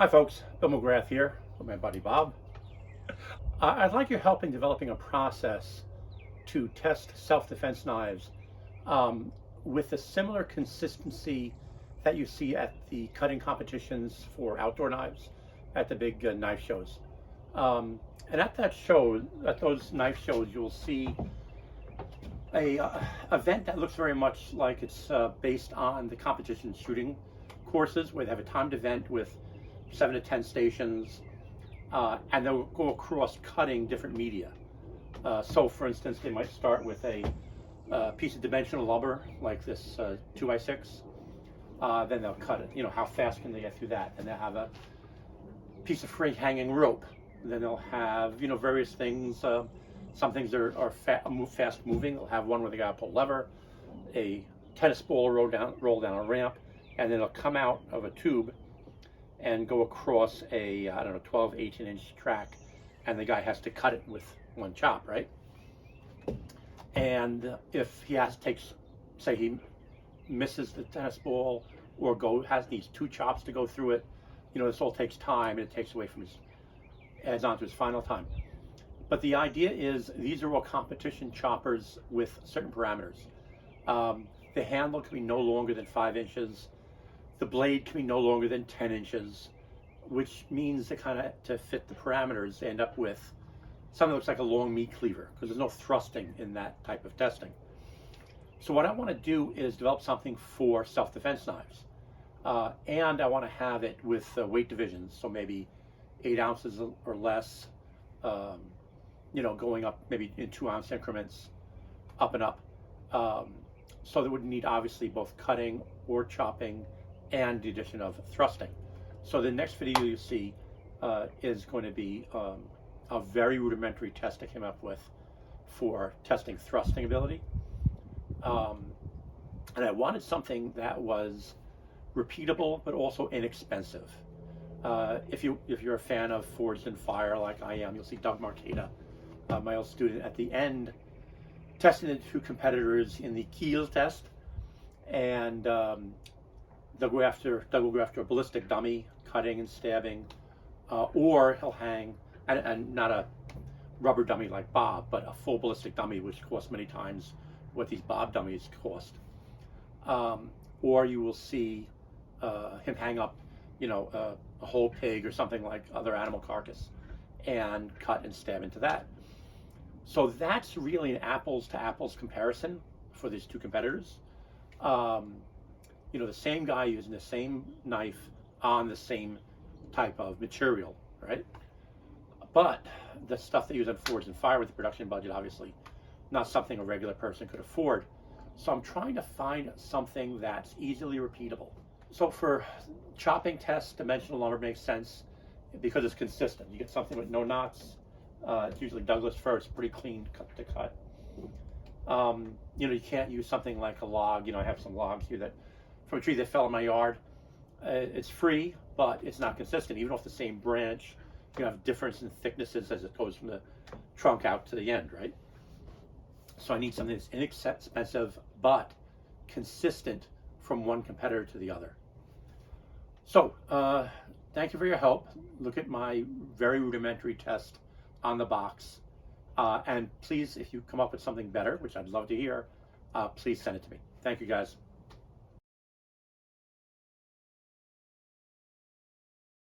Hi folks, Bill McGrath here with my buddy Bob. I'd like your help in developing a process to test self-defense knives with a similar consistency that you see at the cutting competitions for outdoor knives at the big knife shows. And at those knife shows, you'll see a event that looks very much like it's based on the competition shooting courses, where they have a timed event with 7 to 10 stations, and they'll go across cutting different media. So for instance, they might start with a piece of dimensional lumber like this 2x6. Then they'll cut it. How fast can they get through that? Then they'll have a piece of free hanging rope. Then they'll have various things. Some things are fast moving. They'll have one where they got to pull a lever, a tennis ball roll down a ramp, and then it'll come out of a tube and go across a 12, 18-inch track, and the guy has to cut it with one chop, right? And if he say he misses the tennis ball or has these 2 chops to go through it, this all takes time, and it takes away from adds on to his final time. But the idea is these are all competition choppers with certain parameters. The handle can be no longer than 5 inches. The blade can be no longer than 10 inches, which means to fit the parameters, they end up with something that looks like a long meat cleaver, because there's no thrusting in that type of testing. So what I want to do is develop something for self-defense knives. And I want to have it with weight divisions, so maybe 8 ounces or less, going up maybe in 2-ounce increments, up and up. So that would need obviously both cutting or chopping and the addition of thrusting. So the next video you see is going to be a very rudimentary test I came up with for testing thrusting ability. And I wanted something that was repeatable but also inexpensive. If you're a fan of Forged in Fire like I am, you'll see Doug Marcaida, my old student, at the end testing the 2 competitors in the Kiel test, and Doug will go after a ballistic dummy, cutting and stabbing, or he'll hang, and not a rubber dummy like Bob, but a full ballistic dummy, which costs many times what these Bob dummies cost. Or you will see him hang up, a whole pig or something like other animal carcass, and cut and stab into that. So that's really an apples to apples comparison for these 2 competitors. The same guy using the same knife on the same type of material, right? But the stuff they use on Forged in Fire with the production budget, obviously not something a regular person could afford. So I'm trying to find something that's easily repeatable. So for chopping tests, dimensional lumber makes sense because it's consistent. You get something with no knots. It's usually Douglas fir. It's pretty clean cut to cut. You can't use something like a log. I have some logs here that from a tree that fell in my yard. It's free, but it's not consistent. Even off the same branch, you have difference in thicknesses as it goes from the trunk out to the end, right? So I need something that's inexpensive but consistent from one competitor to the other. So thank you for your help. Look at my very rudimentary test on the box. And please, if you come up with something better, which I'd love to hear, please send it to me. Thank you, guys.